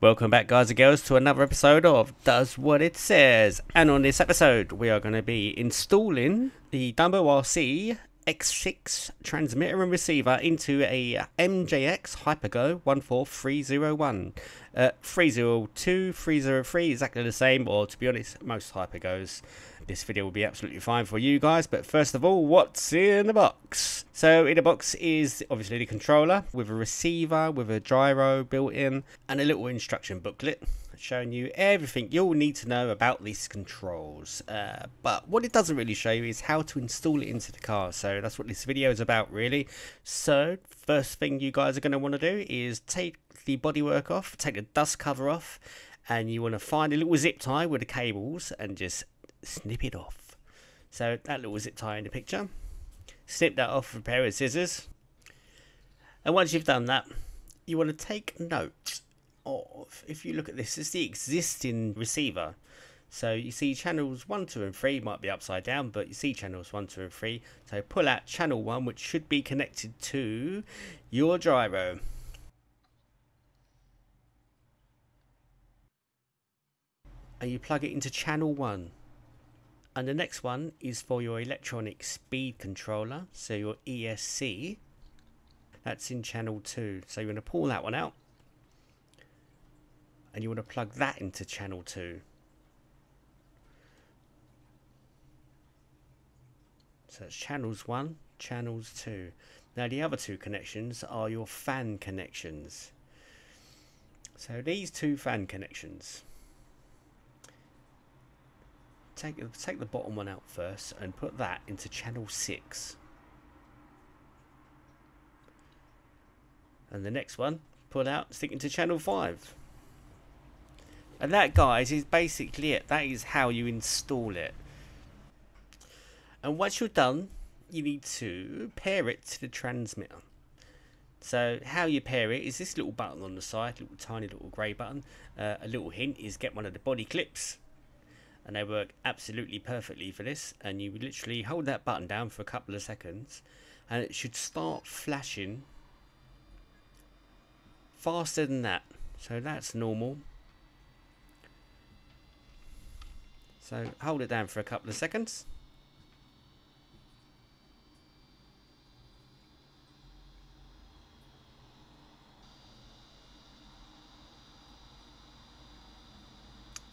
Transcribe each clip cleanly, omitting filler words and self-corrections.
Welcome back, guys and girls, to another episode of Does What It Says. And on this episode, we are going to be installing the DumboRC X6 transmitter and receiver into a MJX HyperGO 14301. 302, 303, exactly the same, or to be honest, most HyperGOs. This video will be absolutely fine for you guys, but first of all, what's in the box? So in the box is obviously the controller with a receiver, with a gyro built in, and a little instruction booklet showing you everything you'll need to know about these controls. But what it doesn't really show you is how to install it into the car, so that's what this video is about really. So first thing you guys are going to want to do is take the bodywork off, take the dust cover off, and you want to find a little zip tie with the cables and just snip it off. So that little zip tie in the picture, snip that off with a pair of scissors, and once you've done that, you want to take note of, if you look at this, it's the existing receiver. So you see channels 1, 2 and 3 might be upside down, but you see channels 1, 2 and 3. So pull out channel 1, which should be connected to your gyro. And you plug it into channel 1. And the next one is for your electronic speed controller, so your ESC. That's in channel 2. So you want to pull that one out, and you want to plug that into channel 2. So it's channels 1, channels 2. Now the other two connections are your fan connections. So these two fan connections, take the bottom one out first and put that into channel 6. And the next one, pull out, stick into channel 5. And that, guys, is basically it. That is how you install it. And once you're done, you need to pair it to the transmitter. So how you pair it is this little button on the side, little tiny little grey button. A little hint is get one of the body clips, and they work absolutely perfectly for this. And you literally hold that button down for a couple of seconds, and it should start flashing faster than that. So that's normal. So hold it down for a couple of seconds.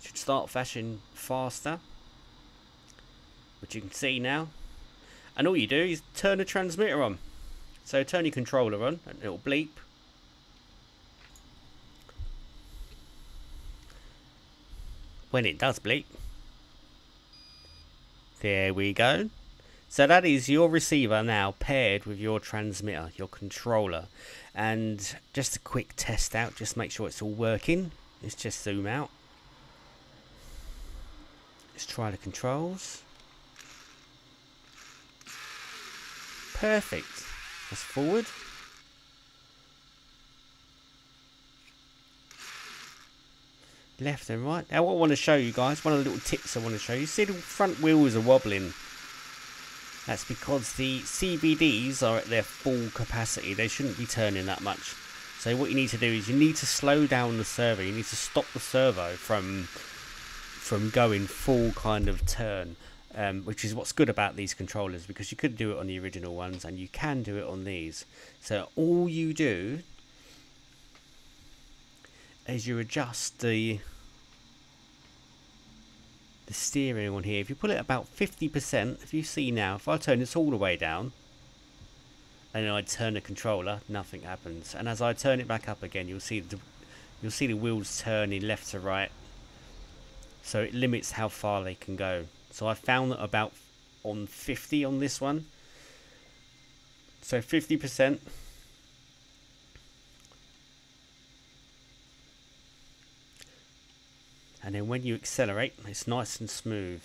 Should start flashing faster, which you can see now. And all you do is turn the transmitter on. So turn your controller on and it'll bleep. When it does bleep, there we go. So that is your receiver now paired with your transmitter, your controller. And just a quick test out, just make sure it's all working. Let's just zoom out. Let's try the controls. Perfect. Let's forward. Left and right. Now what I want to show you guys, one of the little tips I want to show you, see the front wheels are wobbling. That's because the CVDs are at their full capacity. They shouldn't be turning that much. So what you need to do is you need to slow down the servo. You need to stop the servo from going full kind of turn, which is what's good about these controllers, because you could do it on the original ones and you can do it on these. So all you do is you adjust the steering on here. If you put it about 50%, if you see now, if I turn this all the way down and then I turn the controller, nothing happens. And as I turn it back up again, you'll see the wheels turning left to right. So it limits how far they can go. So I found that about on 50 on this one. So 50%. And then when you accelerate, it's nice and smooth.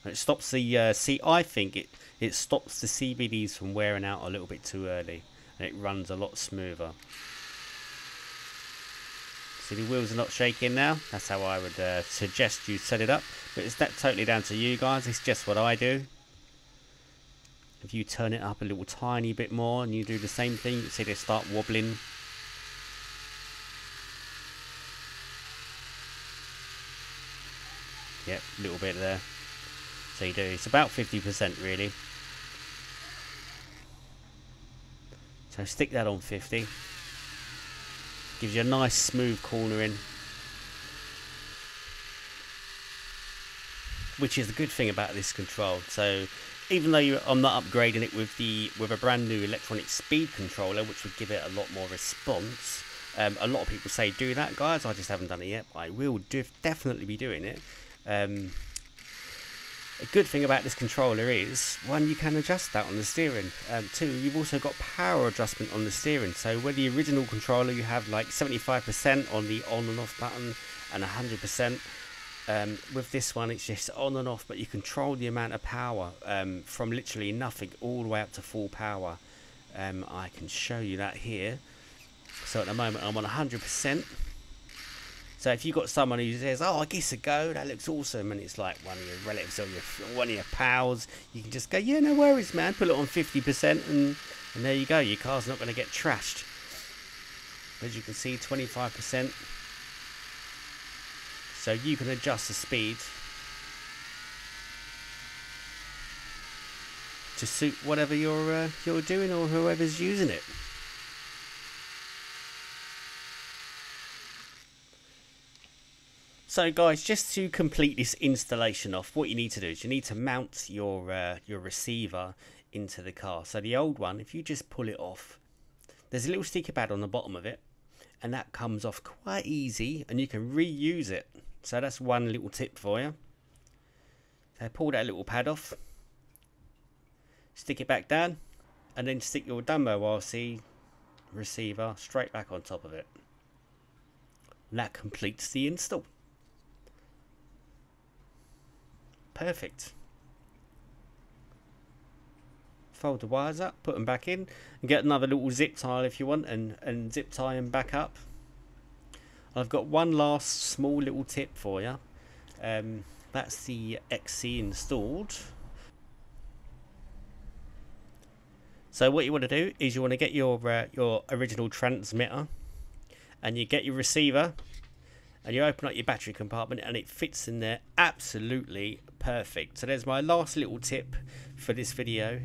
And it stops the I think it stops the CVDs from wearing out a little bit too early, and it runs a lot smoother. See, the wheels are not shaking now. That's how I would suggest you set it up. But it's totally down to you guys. It's just what I do. If you turn it up a little tiny bit more and you do the same thing, you see they start wobbling. little bit there. So you do. It's about 50% really. So stick that on 50. Gives you a nice smooth cornering. Which is the good thing about this control. So even though I'm not upgrading it with a brand new electronic speed controller, which would give it a lot more response. A lot of people say do that, guys. I just haven't done it yet, but I will definitely be doing it. A good thing about this controller is, one, you can adjust that on the steering. Two, you've also got power adjustment on the steering. So where the original controller you have like 75% on the on and off button and 100%, with this one it's just on and off, but you control the amount of power from literally nothing all the way up to full power. I can show you that here. So at the moment I'm on 100%. So if you've got someone who says, oh, I guess a go, that looks awesome, and it's like one of your relatives or one of your pals, you can just go, yeah, no worries, man, put it on 50%, and there you go, your car's not going to get trashed. As you can see, 25%. So you can adjust the speed to suit whatever you're doing or whoever's using it. So guys, just to complete this installation off, what you need to do is you need to mount your receiver into the car. So the old one, if you just pull it off, there's a little sticker pad on the bottom of it, and that comes off quite easy, and you can reuse it. So that's one little tip for you. So pull that little pad off, stick it back down, and then stick your DumboRC receiver straight back on top of it. And that completes the install. Perfect. Fold the wires up, put them back in, and get another little zip tie if you want, and zip tie them back up. I've got one last small little tip for you. That's the XC installed. So what you want to do is you want to get your original transmitter, and you get your receiver, and you open up your battery compartment, and it fits in there absolutely perfect. So there's my last little tip for this video.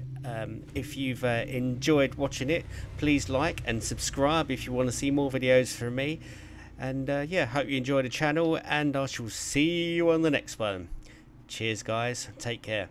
If you've enjoyed watching it, please like and subscribe if you want to see more videos from me. And yeah, hope you enjoy the channel, and I shall see you on the next one. Cheers guys, take care.